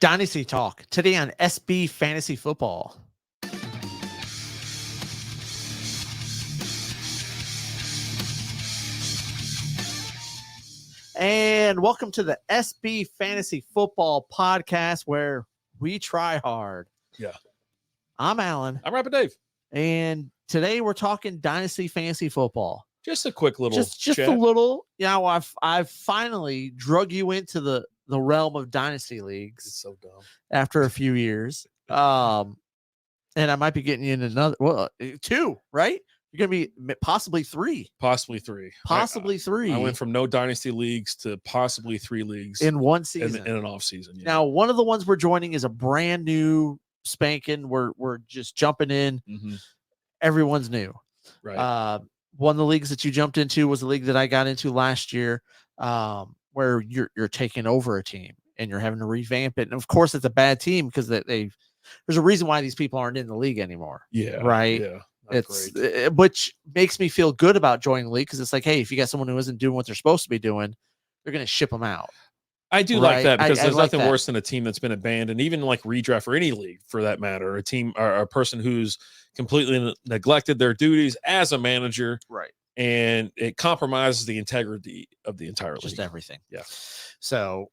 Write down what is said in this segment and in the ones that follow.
Dynasty Talk today on SB Fantasy Football. And welcome to the SB Fantasy Football Podcast, where we try hard. Yeah. I'm Alan. I'm Rapid Dave. And today we're talking Dynasty Fantasy Football. Just a quick little just chat. A little. You know, I've finally drug you into the realm of Dynasty leagues. It's so dumb. After a few years. And I might be getting you in another, two, right? You're going to be possibly three. Possibly three. I went from no Dynasty leagues to possibly 3 leagues. In one season. In an off season. Yeah. Now, one of the ones we're joining is a brand new We're just jumping in. Mm-hmm. Everyone's new. Right. One of the leagues that you jumped into was a league that I got into last year, where you're taking over a team and you're having to revamp it. And of course, it's a bad team because there's a reason why these people aren't in the league anymore. Yeah. Right. Yeah. Which makes me feel good about joining the league because it's like, hey, if you got someone who isn't doing what they're supposed to be doing, they're going to ship them out. I do like that because there's like nothing worse than a team that's been abandoned, even like redraft or any league for that matter. A team or a person who's completely neglected their duties as a manager, right? And it compromises the integrity of the entire league. Just everything. Yeah. So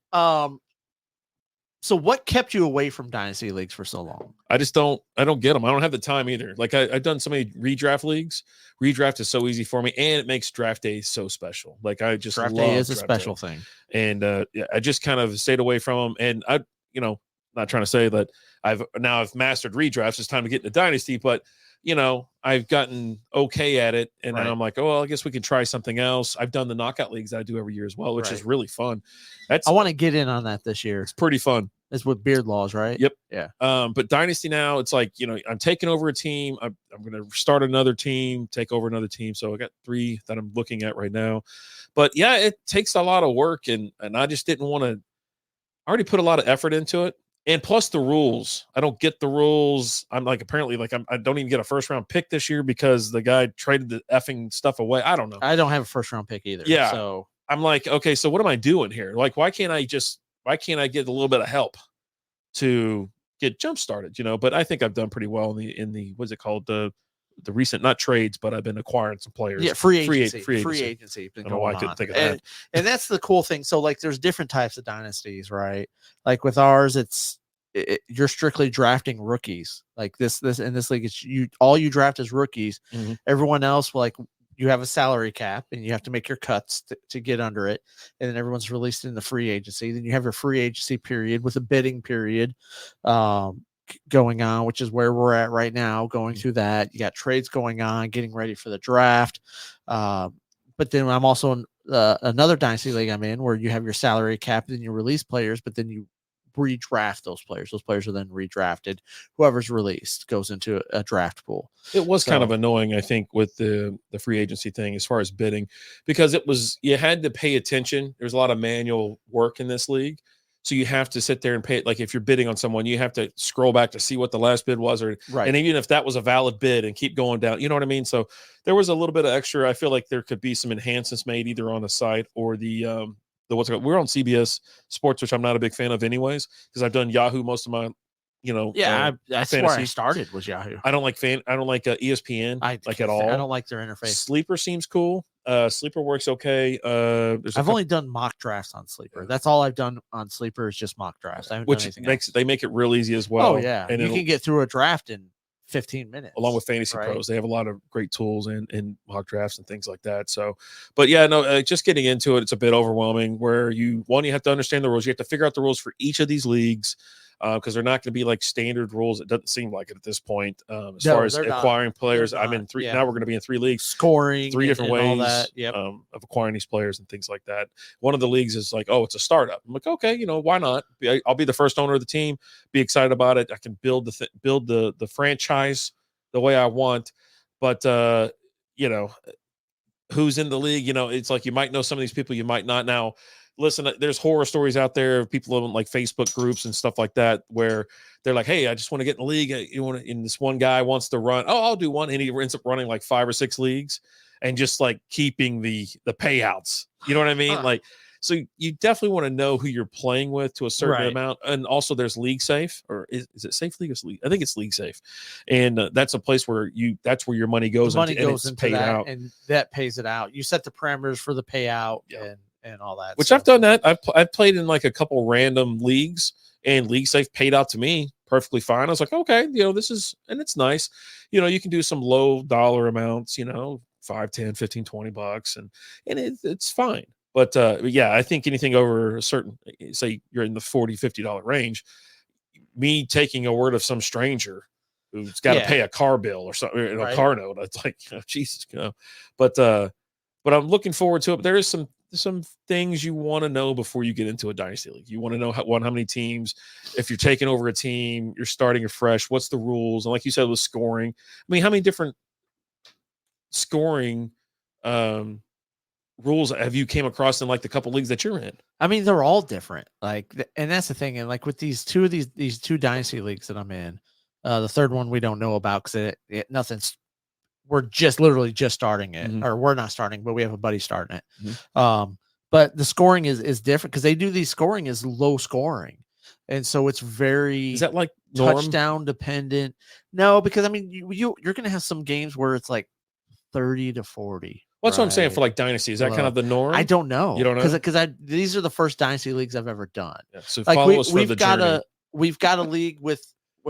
what kept you away from Dynasty leagues for so long? I don't get them. I don't have the time either. Like I've done so many redraft leagues. Redraft is so easy for me, and it makes draft day so special. Like I just draft love day is a draft special day. Thing. And I just kind of stayed away from them. And I, not trying to say that I've mastered redrafts. It's time to get into Dynasty, but I've gotten okay at it, and then I'm like, oh, well, I guess we could try something else. I've done the knockout leagues that I do every year as well, which is really fun. I want to get in on that this year. It's pretty fun. It's with beard laws, right? Yep. Yeah. But Dynasty now, it's like, I'm taking over a team. I'm going to start another team, take over another team. So I got 3 that I'm looking at right now. But yeah, it takes a lot of work, and I just didn't want to. I already put a lot of effort into it. And plus the rules, I don't get the rules. I'm like, apparently, like I don't even get a first round pick this year because the guy traded the effing stuff away. I don't know. I don't have a first round pick either. Yeah. So I'm like, okay, so what am I doing here? Like, why can't I get a little bit of help to get jump started? But I think I've done pretty well in the what's it called? The recent, not trades, but I've been acquiring some players. Yeah, free agency. I don't know why I couldn't think of that. And that's the cool thing. So like, there's different types of dynasties, right? Like with ours, you're strictly drafting rookies. Like this in this league, all you draft is rookies. Mm-hmm. Everyone else, like you have a salary cap and you have to make your cuts to get under it. And then everyone's released in the free agency. Then you have your free agency period with a bidding period going on, which is where we're at right now, going through that. You got trades going on, getting ready for the draft. But then I'm also in another dynasty league I'm in where you have your salary cap and you release players, but then you redraft those players. Those players are then redrafted. Whoever's released goes into a draft pool. It was kind of annoying, I think, with the free agency thing as far as bidding, because you had to pay attention. There's a lot of manual work in this league. So you have to sit there and pay it. Like if you're bidding on someone, you have to scroll back to see what the last bid was, and even if that was a valid bid, and keep going down. You know what I mean? So there was a little bit of extra. I feel like there could be some enhancements made either on the site or the what's it called? We're on CBS Sports, which I'm not a big fan of anyways, because I've done Yahoo most of my that's fantasy. where I started was Yahoo. I don't like ESPN at all. I don't like their interface. Sleeper seems cool. Sleeper works okay. I've only done mock drafts on Sleeper. That's all I've done on Sleeper is just mock drafts. I haven't done anything else. They make it real easy as well. Oh yeah, and you can get through a draft in 15 minutes. Along with Fantasy Pros, they have a lot of great tools in mock drafts and things like that. So, but yeah, no, just getting into it, it's a bit overwhelming. Where you have to understand the rules. You have to figure out the rules for each of these leagues. Because they're not going to be like standard rules. It doesn't seem like it at this point. As far as acquiring players, I'm in 3. Yeah. Now we're going to be in 3 leagues, scoring 3 different ways all that. Yep. Of acquiring these players and things like that. One of the leagues is like, oh, it's a startup. I'm like, okay, why not? I'll be the first owner of the team. Be excited about it. I can build the franchise the way I want. But who's in the league? It's like you might know some of these people, you might not. Now, listen, there's horror stories out there of people in like Facebook groups and stuff like that where they're like, hey, I just want to get in the league. And this one guy wants to run. Oh, I'll do one. And he ends up running like 5 or 6 leagues and just like keeping the payouts. You know what I mean? So you definitely want to know who you're playing with to a certain Right. amount. And also there's League Safe, or is it Safe League? League? I think it's League Safe. And that's a place where that's where your money goes The money into, and goes it's into paid that, out. and that pays it out. You set the parameters for the payout Yeah. and all that. Which so. I've done that. I've played in like a couple random leagues, and League Safe paid out to me perfectly fine. I was like, okay, this is, and it's nice. You can do some low dollar amounts, 5, 10, 15, $20, and it's fine. But yeah, I think anything over a certain, say you're in the $40-$50 range, me taking a word of some stranger who's got to pay a car bill or something, a car note, it's like, Jesus, But I'm looking forward to it. But there is some things you want to know before you get into a dynasty league. You want to know how many teams, if you're taking over a team, you're starting afresh, what's the rules? And like you said, with scoring, I mean, how many different scoring rules have you came across in like the couple leagues that you're in? I mean, they're all different. Like, and that's the thing. And like with these two dynasty leagues that I'm in, the third one we don't know about because nothing's. We're just literally just starting it, or we're not starting, but we have a buddy starting it. But the scoring is different because they do these scoring as low scoring, and so it's very is that like touchdown dependent. No, because I mean you're going to have some games where it's like 30 to 40. Well, that's what I'm saying for like dynasty. Is that kind of the norm? I don't know. You don't know because these are the first dynasty leagues I've ever done. Yeah, so like follow us for the journey. We've got a league with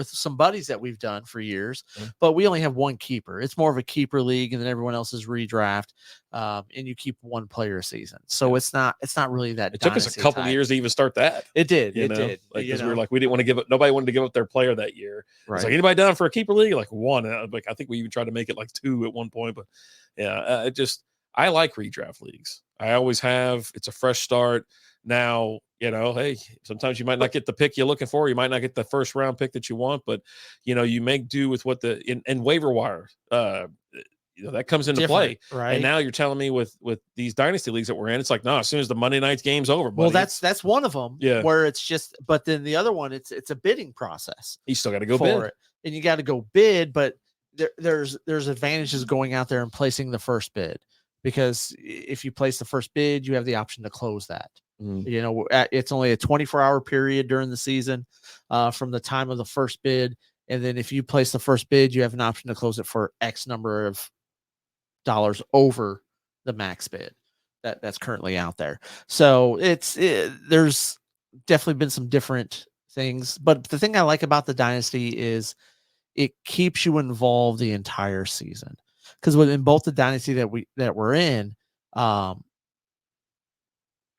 some buddies that we've done for years, but we only have one keeper. It's more of a keeper league, and then everyone else is redraft, and you keep one player a season. So it's not really that. It took us a couple of years to even start that. It did. It did. Because we were like, we didn't want to give it. Nobody wanted to give up their player that year. Right. It's like, anybody down for a keeper league? Like one. Like I think we even tried to make it like 2 at one point, but yeah, I like redraft leagues. I always have. It's a fresh start. Now, hey, sometimes you might not get the pick you're looking for. You might not get the first round pick that you want, but you make do with what and waiver wire, that comes into play. Right. And now you're telling me with these dynasty leagues that we're in, it's like, no, as soon as the Monday night's game's over, buddy, well, that's one of them. Yeah. Where it's just, but then the other one, it's a bidding process. You still got to go bid it, and you got to go bid, but there's advantages going out there and placing the first bid, because if you place the first bid, you have the option to close that. It's only a 24-hour period during the season from the time of the first bid. And then if you place the first bid, you have an option to close it for X number of dollars over the max bid that's currently out there. So there's definitely been some different things. But the thing I like about the Dynasty is it keeps you involved the entire season. Because in both the Dynasty that we're in,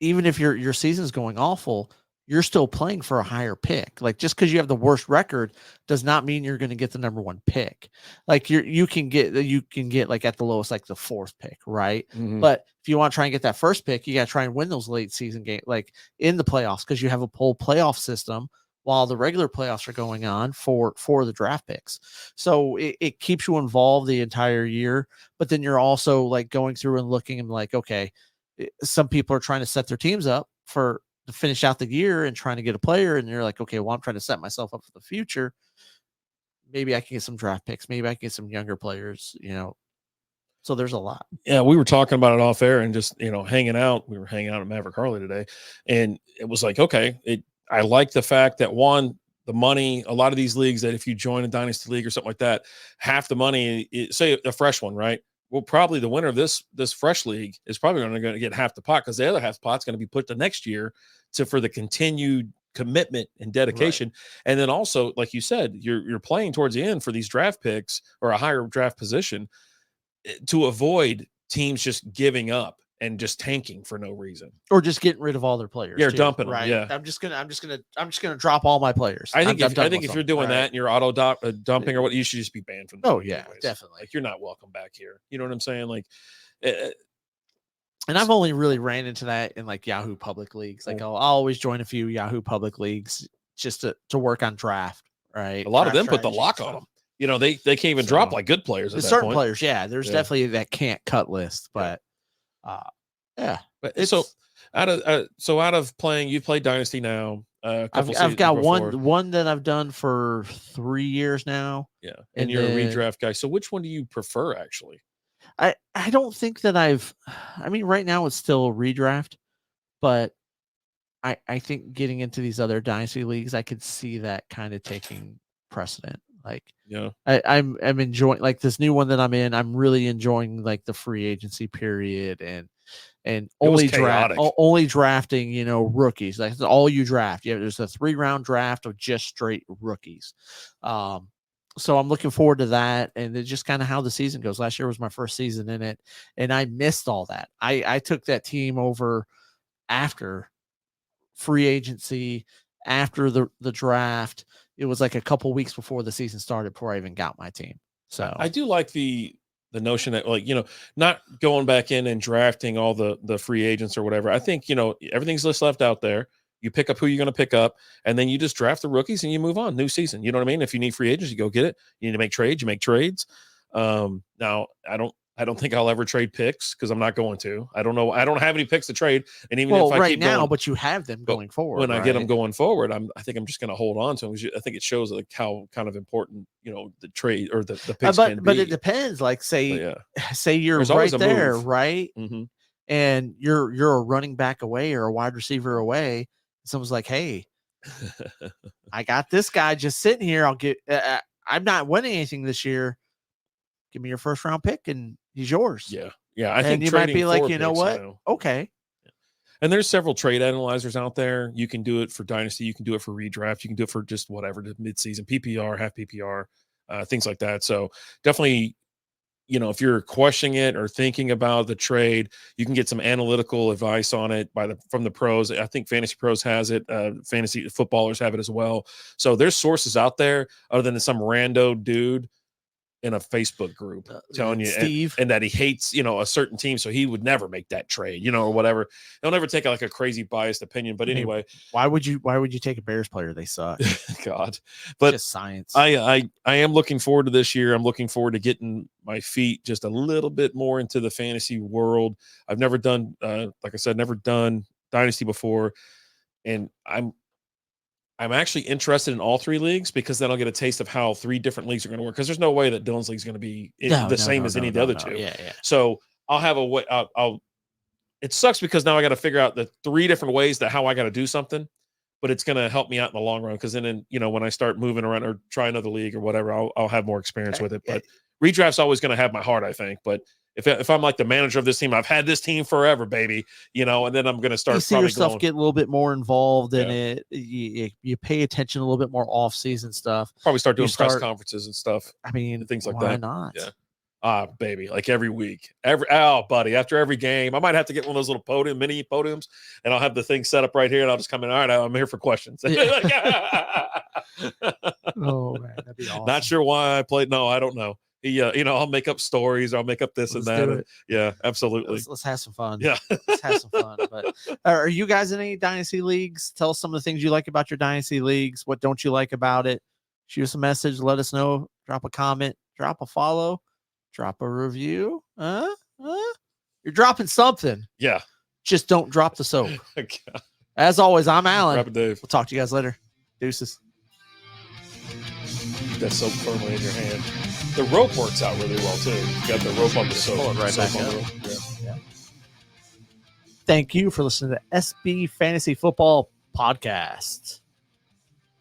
even if your season's going awful, you're still playing for a higher pick. Like, just because you have the worst record does not mean you're going to get the number 1 pick. Like you can get like at the lowest, like the 4th pick, right? But if you want to try and get that first pick, you got to try and win those late season games, like in the playoffs, because you have a poll playoff system while the regular playoffs are going on for the draft picks. So it keeps you involved the entire year, but then you're also like going through and looking and like, okay, some people are trying to set their teams up to finish out the year and trying to get a player. And you're like, okay, well, I'm trying to set myself up for the future. Maybe I can get some draft picks. Maybe I can get some younger players, So there's a lot. Yeah, we were talking about it off air and just, hanging out. We were hanging out at Maverick Harley today. And it was like, okay, I like the fact that the money, a lot of these leagues that if you join a dynasty league or something like that, half the money, say a fresh one, right? Well, probably the winner of this fresh league is probably going to get half the pot, because the other half pot's going to be put to next year for the continued commitment and dedication. Right. And then also, like you said, you're playing towards the end for these draft picks or a higher draft position to avoid teams just giving up and just tanking for no reason, or just getting rid of all their players. You're dumping them, right? Yeah, I'm just gonna drop all my players. I think if you're doing that and you're auto dumping or what, you should just be banned from. Oh yeah, anyways. Definitely. Like, you're not welcome back here. You know what I'm saying? Like, and I've only really ran into that in like Yahoo public leagues. Like I'll always join a few Yahoo public leagues just to work on draft. Right. A lot of them put the lock on them. They can't even drop like good players. At certain players, yeah. There's definitely that can't cut list, but. Yeah, but so out of playing, you play Dynasty now. I've got one that I've done for 3 years now. Yeah, and you're a redraft guy. So which one do you prefer, actually? I don't think that I mean, right now it's still a redraft, but I think getting into these other dynasty leagues, I could see that kind of taking precedent. Like, Yeah. I'm enjoying like this new one that I'm in. I'm really enjoying like the free agency period and It was only chaotic. only drafting, you know, rookies. Like, that's all you draft. Yeah, there's a 3-round draft of just straight rookies. So I'm looking forward to that, and it's just kind of how the season goes. Last year was my first season in it, and I missed all that. I took that team over after free agency, after the draft. It was like a couple weeks before the season started before I even got my team. So I do like the notion that, like, you know, not going back in and drafting all the free agents or whatever. I think, you know, everything's just left out there. You pick up who you're going to pick up, and then you just draft the rookies and you move on. New season. You know what I mean? If you need free agents, you go get it. You need to make trades, you make trades. Now I don't think I'll ever trade picks because I'm not going to. I don't know. I don't have any picks to trade. And even if I right keep now, going, but you have them going forward. when I right? get them going forward, I think I'm just going to hold on to them. I think it shows like how kind of important, you know, the trade or the picks can be. But it depends. Like, say you're There's right always a there, move. right? Mm-hmm. And you're a running back away or a wide receiver away. Someone's like, "Hey, I got this guy just sitting here. I'll get. I'm not winning anything this year. Give me your first round pick, and he's yours." Yeah. I think you might be like, you know picks, what? Okay. And there's several trade analyzers out there. You can do it for Dynasty. You can do it for redraft. You can do it for just whatever, the midseason, PPR, half PPR, things like that. So definitely, you know, if you're questioning it or thinking about the trade, you can get some analytical advice on it from the pros. I think Fantasy Pros has it. Fantasy footballers have it as well. So there's sources out there other than some rando dude in a Facebook group telling you Steve and that he hates, you know, a certain team, so he would never make that trade, you know, or whatever. He'll never take like a crazy biased opinion. But anyway, why would you take a Bears player? They suck. God, but just science. I am looking forward to this year. I'm looking forward to getting my feet just a little bit more into the fantasy world. I've never done, like I said, never done Dynasty before, and I'm actually interested in all 3 leagues because then I'll get a taste of how 3 different leagues are going to work. Because there's no way that Dylan's league is going to be the same as any of the other 2. Yeah. So I'll have a way. It sucks because now I got to figure out the 3 different ways that how I got to do something, but it's going to help me out in the long run. Because then, you know, when I start moving around or try another league or whatever, I'll have more experience with it. But redraft's always going to have my heart, I think. But if I'm like the manager of this team, I've had this team forever, baby, you know, and then I'm going to start. You see yourself get a little bit more involved in it. You pay attention a little bit more off season stuff. Probably start doing press conferences and stuff. I mean, and things like why that. Not? Yeah. Baby, like every week, buddy, after every game, I might have to get one of those little mini podiums, and I'll have the thing set up right here, and I'll just come in. All right, I'm here for questions. Yeah. Oh man, that'd be awesome. Not sure why I played. No, I don't know. You know, I'll make up stories. I'll make up this and that. And, yeah, absolutely. Let's have some fun. Yeah, let's have some fun. But are you guys in any dynasty leagues? Tell us some of the things you like about your dynasty leagues. What don't you like about it? Shoot us a message. Let us know. Drop a comment. Drop a follow. Drop a review. You're dropping something. Yeah. Just don't drop the soap. As always, I'm Alan. Rapid Dave. We'll talk to you guys later. Deuces. Keep that soap firmly in your hand. The rope works out really well too. You got the rope on the soap. Pull it right back up. Yeah. Thank you for listening to SB Fantasy Football Podcast.